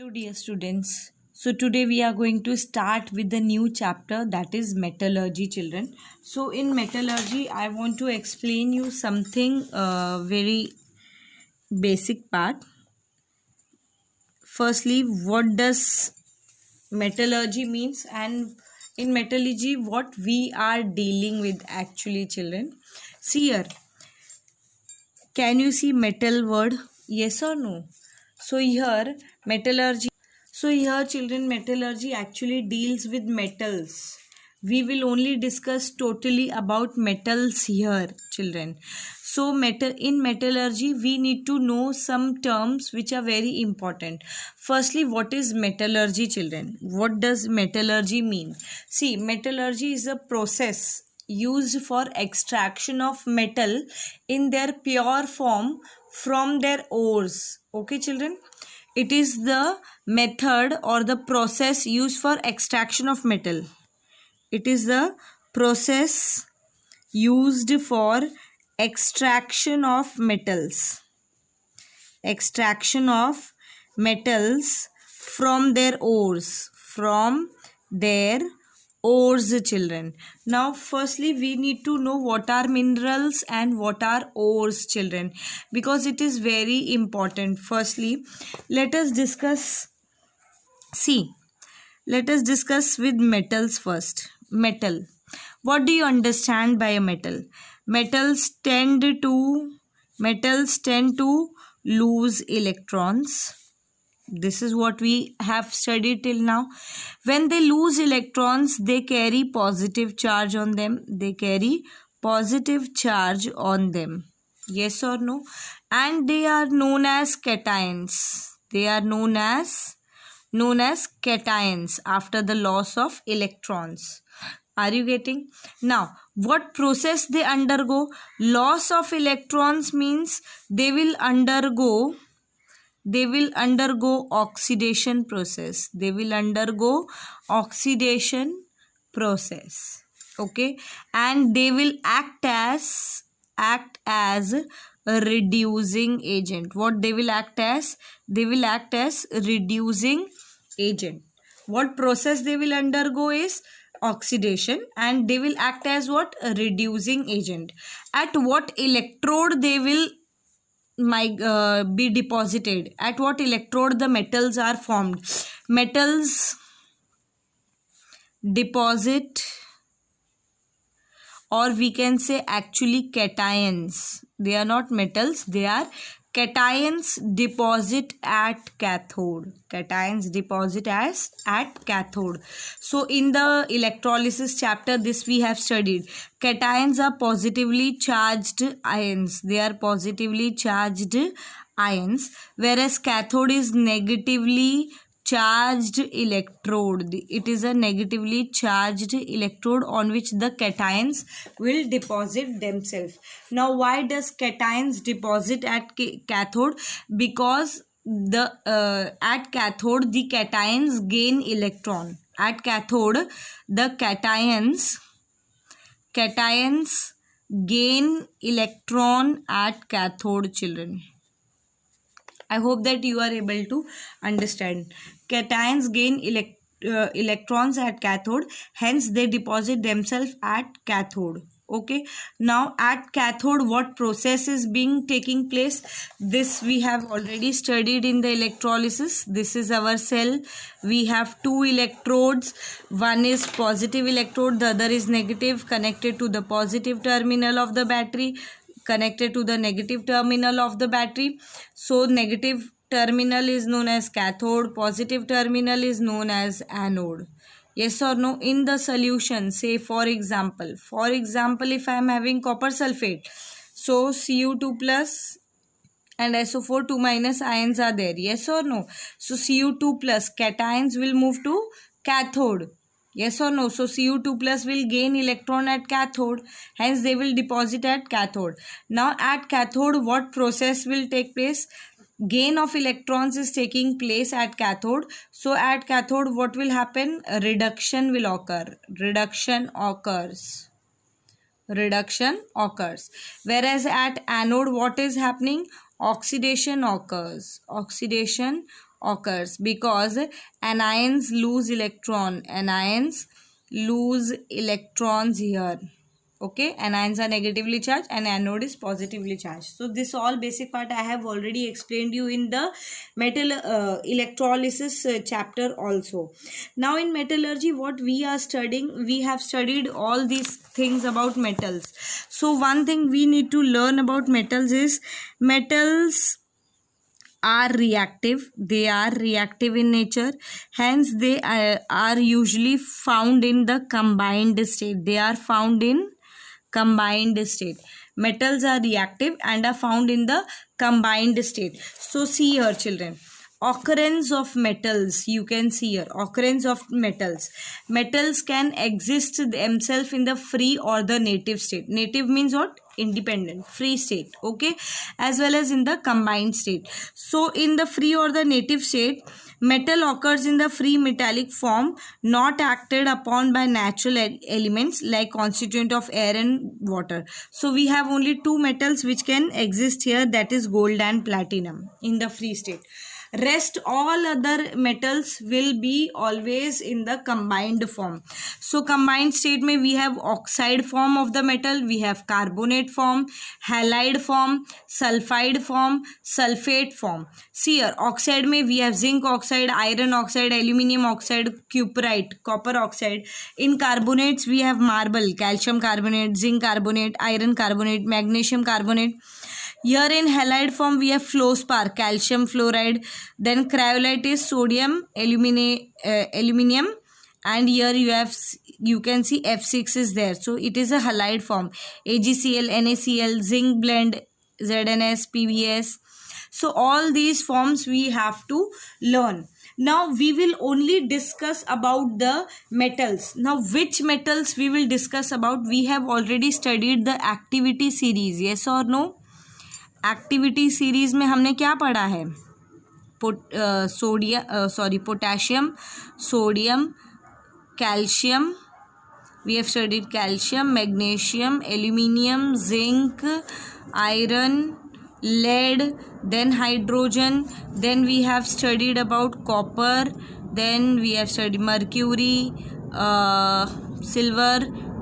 Hello, dear students. So, today we are going to start with the new chapter, that is metallurgy, children. So, in metallurgy, I want to explain you something very basic part. Firstly, what does metallurgy means, and in metallurgy, what we are dealing with actually, children. See here, can you see metal word? Yes or no? So, here metallurgy. So here children, metallurgy actually deals with metals. We will only discuss totally about metals here, children. So in metallurgy we need to know some terms which are very important. Firstly, what is metallurgy, children? What does metallurgy mean? See, metallurgy is a process used for extraction of metal in their pure form from their ores. Okay, children? It is the method or the process used for extraction of metal. It is the process used for extraction of metals. Extraction of metals from their ores. From their ores, children. Now firstly we need to know what are minerals and what are ores, children, because it is very important. Firstly, let us discuss with metals first. Metal, what do you understand by a metal? Metals tend to lose electrons. This is what we have studied till now. When they lose electrons, they carry positive charge on them. Yes or no? And they are known as cations. They are known as cations after the loss of electrons. Are you getting? Now, what process they undergo? Loss of electrons means they will undergo oxidation process. Okay, and they will act as a reducing agent. What they will act as? They will act as reducing agent. What process they will undergo is oxidation, and they will act as what? A reducing agent. At what electrode they will be deposited? At what electrode the metals are formed? Metals deposit, or we can say actually cations. They are not metals, they are cations deposit at cathode. So in the electrolysis chapter, this we have studied. Cations are positively charged ions. Whereas cathode is negatively charged electrode. It is a negatively charged electrode on which the cations will deposit themselves. Now, why does cations deposit at cathode? Because at cathode the cations gain electron. At cathode the cations gain electron at cathode, children. I hope that you are able to understand. Cations gain electrons at cathode, hence they deposit themselves at cathode. Okay, now at cathode what process is taking place? This we have already studied in the electrolysis. This is our cell. We have two electrodes. One is positive electrode, the other is negative, connected to the positive terminal of the battery, connected to the negative terminal of the battery. So negative terminal is known as cathode, positive terminal is known as anode. Yes or no? In the solution, say for example if I am having copper sulfate, so Cu2 plus and SO4 2 minus ions are there. Yes or no? So Cu2 plus cations will move to cathode. Yes or no? So Cu2 plus will gain electron at cathode, hence they will deposit at cathode. Now at cathode what process will take place? Gain of electrons is taking place at cathode. So at cathode what will happen? Reduction will occur. Reduction occurs. Whereas at anode what is happening? Oxidation occurs. occurs because anions lose electrons here. Okay, anions are negatively charged and anode is positively charged. So this all basic part I have already explained you in the metal electrolysis chapter also. Now in metallurgy, what we are studying, we have studied all these things about metals. So one thing we need to learn about metals is metals are reactive. They are reactive in nature, hence they are usually found in the combined state. They are found in combined state. Metals are reactive and are found in the combined state. So see here children, occurrence of metals, you can see here occurrence of metals can exist themselves in the free or the native state. Native means what? Independent, free state, okay, as well as in the combined state. So in the free or the native state, metal occurs in the free metallic form, not acted upon by natural elements like constituent of air and water. So we have only two metals which can exist here, that is gold and platinum in the free state. Rest all other metals will be always in the combined form. So combined state mein we have oxide form of the metal, we have carbonate form, halide form, sulfide form, sulfate form. See here, oxide mein we have zinc oxide, iron oxide, aluminium oxide, cuprite, copper oxide. In carbonates we have marble, calcium carbonate, zinc carbonate, iron carbonate, magnesium carbonate. Here in halide form we have fluorspar, calcium fluoride, then cryolite is sodium aluminium, and here you can see F6 is there, so it is a halide form, AgCl, NaCl, zinc blend, ZnS, PbS. So all these forms we have to learn. Now we will only discuss about the metals. Now which metals we will discuss about? We have already studied the activity series, yes or no? Activity series में हमने क्या पढ़ा है? Potassium, sodium, calcium, we have studied calcium, magnesium, aluminium, zinc, iron, lead, then hydrogen, then we have studied about copper, then we have studied mercury, silver,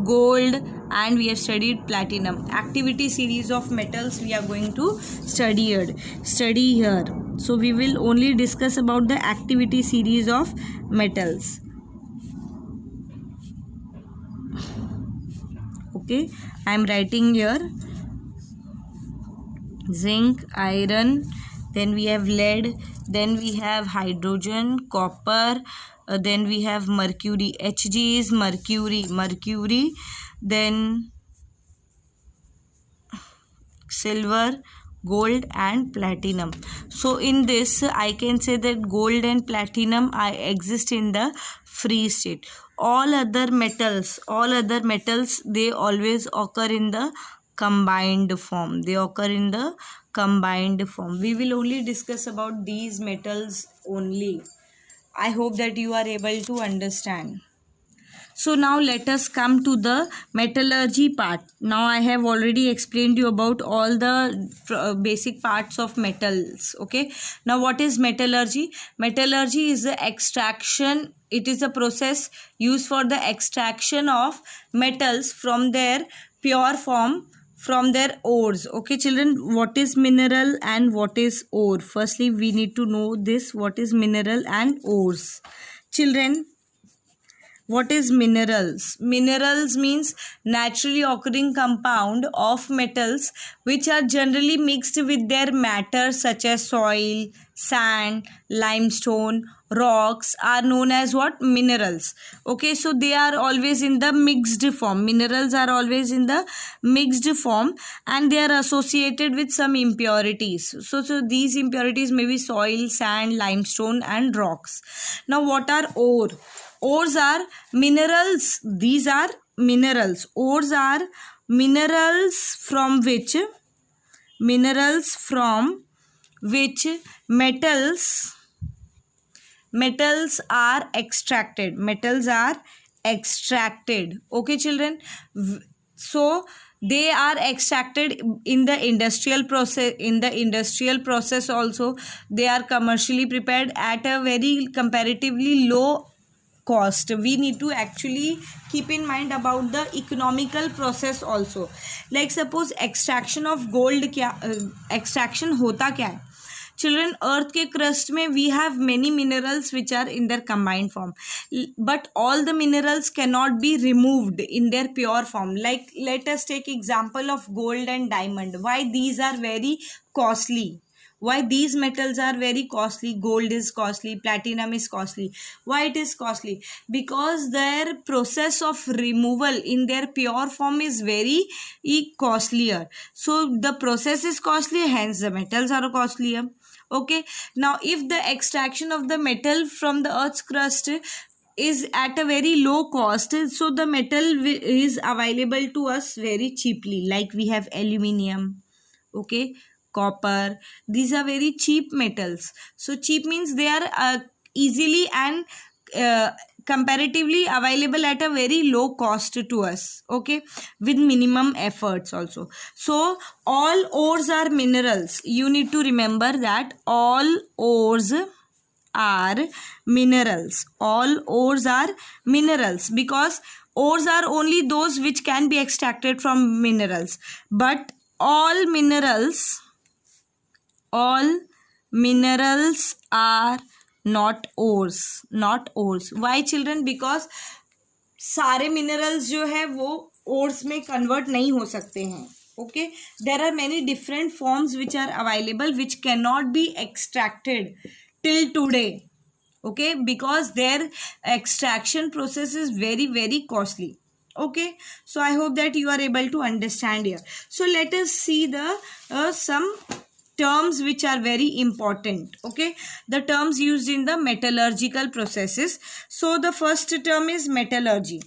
gold, and we have studied platinum. Activity series of metals we are going to study here. So we will only discuss about the activity series of metals. Okay, I am writing here zinc, iron, then we have lead, then we have hydrogen, copper, then we have mercury. Hg is mercury, then silver, gold and platinum. So in this I can say that gold and platinum exist in the free state. All other metals they always occur in the combined form. We will only discuss about these metals only. I hope that you are able to understand. So now let us come to the metallurgy part. Now I have already explained you about all the basic parts of metals. Okay. Now what is metallurgy? Metallurgy is the extraction. It is a process used for the extraction of metals from their pure form, from their ores. Okay children, what is mineral and what is ore? Firstly we need to know this, what is mineral and ores. Children, what is minerals? Minerals means naturally occurring compound of metals which are generally mixed with their matter such as soil, sand, limestone, rocks are known as what? Minerals. Okay, so they are always in the mixed form. Minerals are always in the mixed form and they are associated with some impurities. So these impurities may be soil, sand, limestone and rocks. Now what are ore? Ores are minerals. These are minerals. Ores are minerals from which metals are extracted. Okay children, so they are extracted in the industrial process also. They are commercially prepared at a very comparatively low cost. We need to actually keep in mind about the economical process also. Like suppose extraction of gold, क्या extraction होता क्या है children? Earth के crust में we have many minerals which are in their combined form, but all the minerals cannot be removed in their pure form. Like let us take example of gold and diamond. Why these are very costly? Why these metals are very costly? Gold is costly, platinum is costly. Why it is costly? Because their process of removal in their pure form is very costlier. So the process is costly, hence the metals are costlier. Okay, now if the extraction of the metal from the earth's crust is at a very low cost, so the metal is available to us very cheaply. Like we have aluminium, okay, copper. These are very cheap metals. So cheap means they are easily and comparatively available at a very low cost to us, okay, with minimum efforts also. So all ores are minerals. You need to remember that all ores are minerals. All ores are minerals, because ores are only those which can be extracted from minerals, but all minerals are not ores. Why children? Because सारे minerals जो है वो ores में convert नहीं हो सकते हैं. Okay, there are many different forms which are available which cannot be extracted till today. Okay, because their extraction process is very, very costly. Okay, so I hope that you are able to understand here. So let us see the some terms which are very important. Okay, the terms used in the metallurgical processes. So the first term is metallurgy.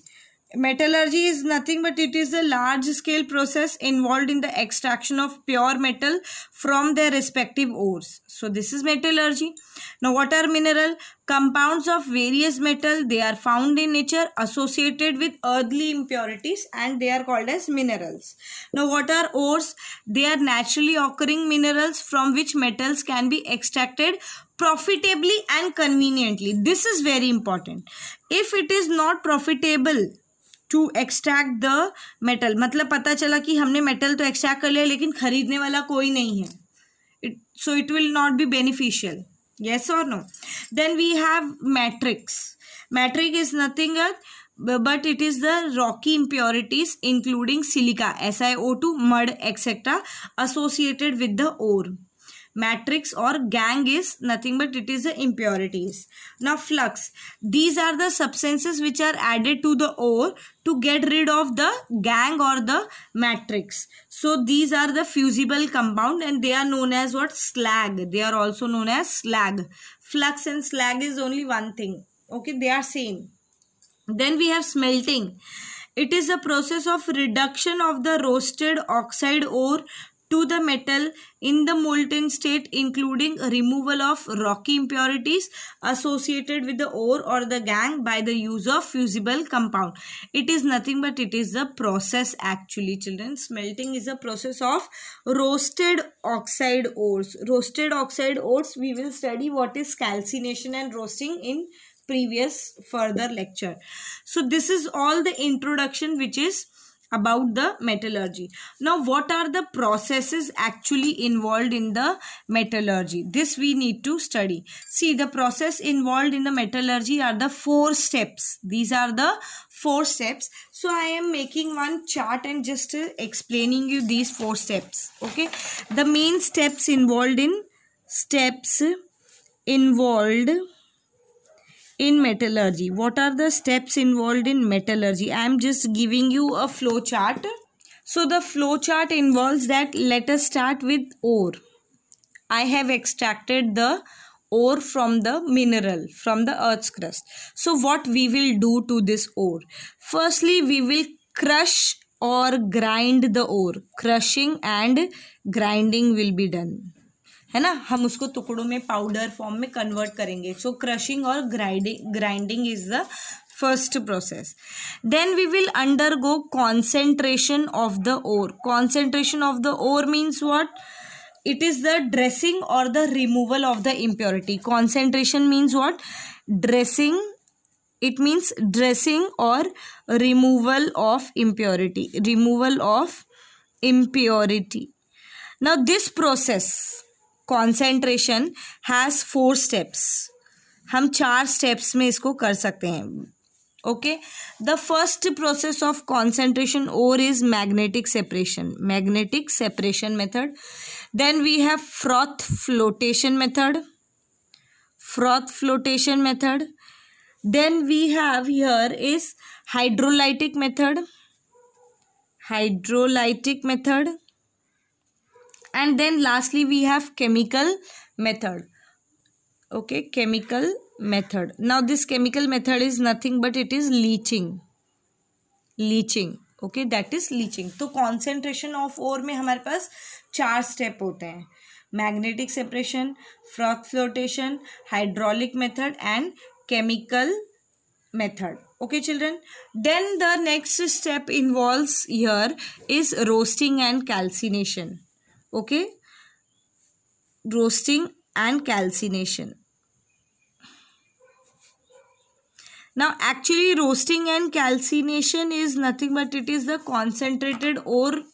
Metallurgy is nothing but it is a large scale process involved in the extraction of pure metal from their respective ores. So this is metallurgy. Now what are mineral? Compounds of various metal. They are found in nature associated with earthly impurities and they are called as minerals. Now what are ores? They are naturally occurring minerals from which metals can be extracted profitably and conveniently. This is very important. If it is not profitable to extract the metal, मतलब पता चला कि हमने metal तो extract कर लिया लेकिन खरीदने वाला कोई नहीं है, so it will not be beneficial. yes or no? Then we have matrix. Matrix is nothing but it is the rocky impurities including silica, SiO2, mud, etc. associated with the ore. Matrix or gangue is nothing but it is the impurities. Now flux, these are the substances which are added to the ore to get rid of the gangue or the matrix. So these are the fusible compound and they are known as what? Slag. They are also known as slag. Flux and slag is only one thing. Okay, they are same. Then we have smelting. It is a process of reduction of the roasted oxide ore to the metal in the molten state, including removal of rocky impurities associated with the ore or the gangue by the use of fusible compound. It is nothing but it is the process actually, children. Smelting is a process of roasted oxide ores. Roasted oxide ores, we will study what is calcination and roasting in previous further lecture. So this is all the introduction which is about the metallurgy. Now what are the processes actually involved in the metallurgy? This we need to study. See, the process involved in the metallurgy are the 4 steps. These are the 4 steps. So I am making one chart and just explaining you these 4 steps. Okay, the main steps involved in metallurgy. What are the steps involved in metallurgy? I am just giving you a flow chart. So the flow chart involves that. Let us start with ore. I have extracted the ore from the mineral, from the earth's crust. So what we will do to this ore? Firstly, we will crush or grind the ore. Crushing and grinding will be done. है ना, हम उसको टुकड़ों में powder form में convert करेंगे. सो crushing और grinding is the first process. Then we will undergo concentration of the ore. Concentration of the ore means what? It is the dressing or the removal of the impurity. Concentration means what? Dressing. It means dressing or removal of impurity. Removal of impurity. Now this process concentration has 4 steps. हम 4 steps में इसको कर सकते हैं. Okay, the first process of concentration ore is magnetic separation. Magnetic separation method. Then we have froth flotation method. Froth flotation method. Then we have here is hydrolytic method. Hydrolytic method. And then lastly we have chemical method. Okay, chemical method. Now this chemical method is nothing but it is leaching. Leaching. Okay, that is leaching. तो concentration of ore में हमारे पास 4 step होते हैं. Magnetic separation, froth flotation, hydraulic method and chemical method. Okay children. Then the next step involves here is roasting and calcination. Okay, roasting and calcination. Now actually roasting and calcination is nothing but it is the concentrated ore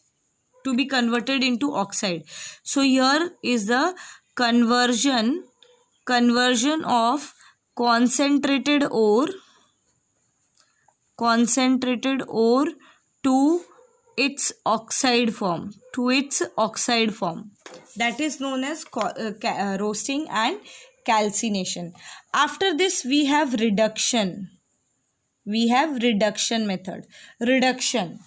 to be converted into oxide. So here is the conversion of concentrated ore to its oxide form. That is known as roasting and calcination. After this we have reduction. Method. Reduction.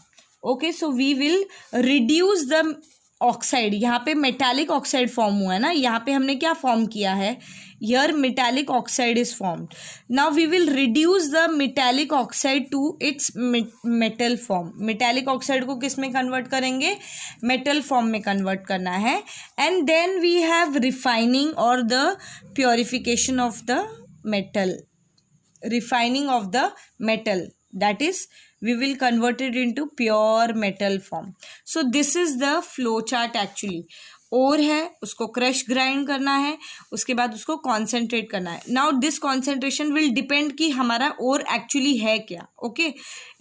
Okay, so we will reduce the oxide. यहाँ पे metallic oxide form हुआ है ना. यहाँ पे हमने क्या form किया है? Here metallic oxide is formed. Now we will reduce the metallic oxide to its metal form. Metallic oxide को किस में convert करेंगे? Metal form में convert करना है. And then we have refining or the purification of the metal. Refining of the metal. That is, we will convert it into pure metal form. So this is the flow chart actually. ओर है उसको crush grind करना है, उसके बाद उसको concentrate करना है. Now this concentration will depend कि हमारा ओर एक्चुअली है क्या. Okay,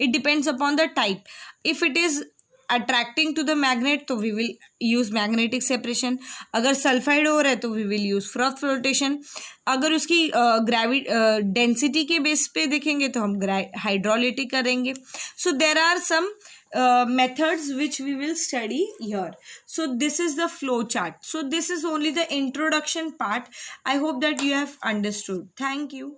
it depends upon the type. If it is attracting to the magnet तो we will use magnetic separation. अगर सल्फाइड ओर है तो we will use froth flotation. अगर उसकी डेंसिटी के बेस पे देखेंगे तो हम हाइड्रोलिटिक करेंगे. So there are some methods which we will study here. So this is the flow chart. So this is only the introduction part. I hope that you have understood. Thank you.